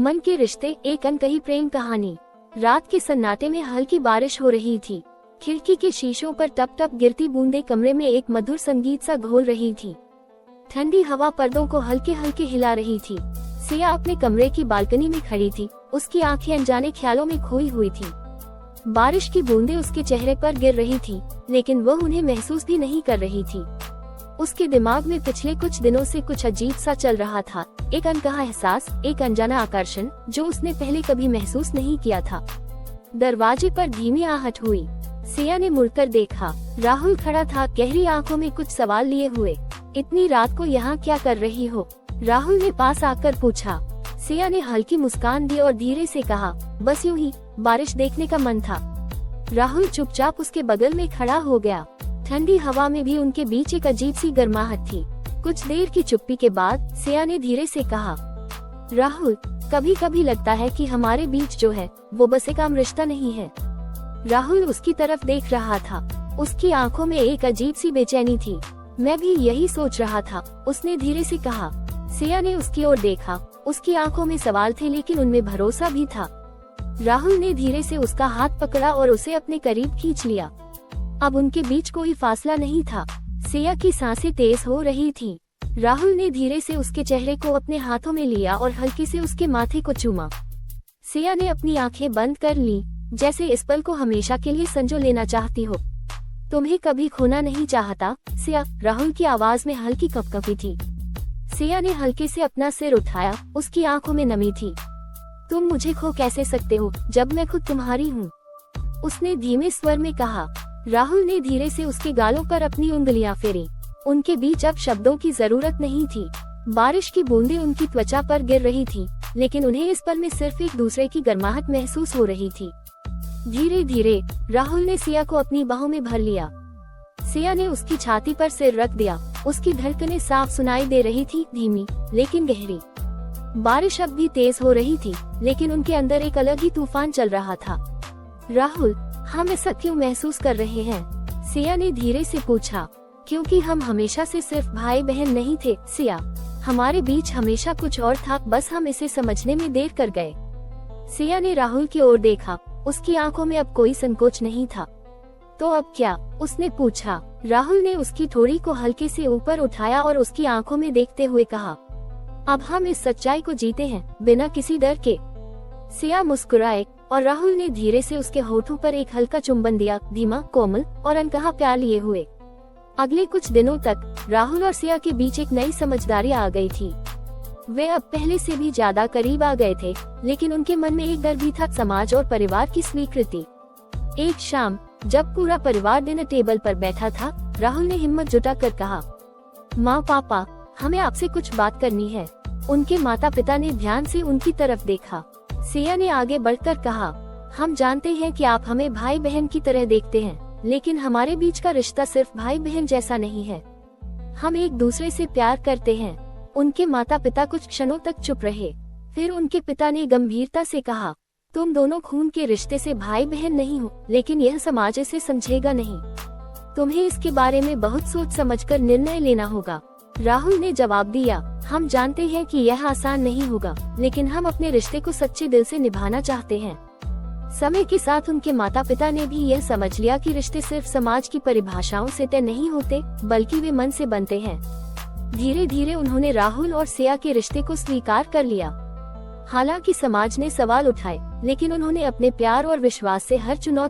मन के रिश्ते, एक अनकही प्रेम कहानी। रात के सन्नाटे में हल्की बारिश हो रही थी। खिड़की के शीशों पर टप टप गिरती बूंदें कमरे में एक मधुर संगीत सा घोल रही थी। ठंडी हवा पर्दों को हल्के हल्के हिला रही थी। सिया अपने कमरे की बालकनी में खड़ी थी। उसकी आंखें अनजाने ख्यालों में खोई हुई थी। बारिश की बूंदें उसके चेहरे पर गिर रही थी, लेकिन वह उन्हें महसूस भी नहीं कर रही थी। उसके दिमाग में पिछले कुछ दिनों से कुछ अजीब सा चल रहा था, एक अनकहा एहसास, एक अनजाना आकर्षण जो उसने पहले कभी महसूस नहीं किया था। दरवाजे पर धीमी आहट हुई। सिया ने मुड़कर देखा। राहुल खड़ा था, गहरी आंखों में कुछ सवाल लिए हुए। इतनी रात को यहाँ क्या कर रही हो? राहुल ने पास आकर पूछा। सिया ने हल्की मुस्कान दी और धीरे से कहा, बस यूं ही, बारिश देखने का मन था। राहुल चुपचाप उसके बगल में खड़ा हो गया। ठंडी हवा में भी उनके बीच एक अजीब सी गर्माहट थी। कुछ देर की चुप्पी के बाद सिया ने धीरे से कहा, राहुल, कभी कभी लगता है कि हमारे बीच जो है वो बस एक आम रिश्ता नहीं है। राहुल उसकी तरफ देख रहा था। उसकी आंखों में एक अजीब सी बेचैनी थी। मैं भी यही सोच रहा था, उसने धीरे से कहा। सिया ने उसकी ओर देखा। उसकी आंखों में सवाल थे, लेकिन उनमें भरोसा भी था। राहुल ने धीरे से उसका हाथ पकड़ा और उसे अपने करीब खींच लिया। अब उनके बीच कोई फासला नहीं था। सिया की सांसें तेज हो रही थीं। राहुल ने धीरे से उसके चेहरे को अपने हाथों में लिया और हल्के से उसके माथे को चूमा। सिया ने अपनी आंखें बंद कर ली, जैसे इस पल को हमेशा के लिए संजो लेना चाहती हो। तुम्हें कभी खोना नहीं चाहता, सिया, राहुल की आवाज में हल्की कपकपी थी। सिया ने हल्के से अपना सिर उठाया। उसकी आंखों में नमी थी। तुम मुझे खो कैसे सकते हो जब मैं खुद तुम्हारी हूँ? उसने धीमे स्वर में कहा। राहुल ने धीरे से उसके गालों पर अपनी उंगलियां फेरी। उनके बीच अब शब्दों की जरूरत नहीं थी। बारिश की बूंदें उनकी त्वचा पर गिर रही थी, लेकिन उन्हें इस पल में सिर्फ एक दूसरे की गर्माहट महसूस हो रही थी। धीरे धीरे राहुल ने सिया को अपनी बाहों में भर लिया। सिया ने उसकी छाती पर सिर रख दिया। उसकी धड़कनें साफ सुनाई दे रही थी, धीमी लेकिन गहरी। बारिश अब भी तेज हो रही थी, लेकिन उनके अंदर एक अलग ही तूफान चल रहा था। राहुल, हम ऐसा क्यों महसूस कर रहे हैं? सिया ने धीरे से पूछा। क्योंकि हम हमेशा से सिर्फ भाई बहन नहीं थे, सिया। हमारे बीच हमेशा कुछ और था, बस हम इसे समझने में देर कर गए। सिया ने राहुल की ओर देखा। उसकी आंखों में अब कोई संकोच नहीं था। तो अब क्या? उसने पूछा। राहुल ने उसकी ठोड़ी को हल्के से ऊपर उठाया और उसकी आंखों में देखते हुए कहा, अब हम इस सच्चाई को जीते हैं, बिना किसी डर के। सिया मुस्कुराए और राहुल ने धीरे से उसके होठों पर एक हल्का चुंबन दिया, धीमा, कोमल और अनकहा प्यार लिए हुए। अगले कुछ दिनों तक राहुल और सिया के बीच एक नई समझदारी आ गई थी। वे अब पहले से भी ज्यादा करीब आ गए थे, लेकिन उनके मन में एक डर भी था, समाज और परिवार की स्वीकृति। एक शाम जब पूरा परिवार डिनर टेबल पर बैठा था, राहुल ने हिम्मत जुटाकर कहा, माँ, पापा, हमें आपसे कुछ बात करनी है। उनके माता पिता ने ध्यान से उनकी तरफ देखा। सिया ने आगे बढ़कर कहा, हम जानते हैं कि आप हमें भाई बहन की तरह देखते हैं, लेकिन हमारे बीच का रिश्ता सिर्फ भाई बहन जैसा नहीं है। हम एक दूसरे से प्यार करते हैं। उनके माता पिता कुछ क्षणों तक चुप रहे। फिर उनके पिता ने गंभीरता से कहा, तुम दोनों खून के रिश्ते से भाई बहन नहीं हो, लेकिन यह समाज इसे समझेगा नहीं। तुम्हें इसके बारे में बहुत सोच समझकर निर्णय लेना होगा। राहुल ने जवाब दिया, हम जानते हैं कि यह आसान नहीं होगा, लेकिन हम अपने रिश्ते को सच्चे दिल से निभाना चाहते हैं। समय के साथ उनके माता पिता ने भी यह समझ लिया कि रिश्ते सिर्फ समाज की परिभाषाओं से तय नहीं होते, बल्कि वे मन से बनते हैं। धीरे धीरे उन्होंने राहुल और सिया के रिश्ते को स्वीकार कर लिया। हालांकि समाज ने सवाल उठाए, लेकिन उन्होंने अपने प्यार और विश्वास से हर चुनौती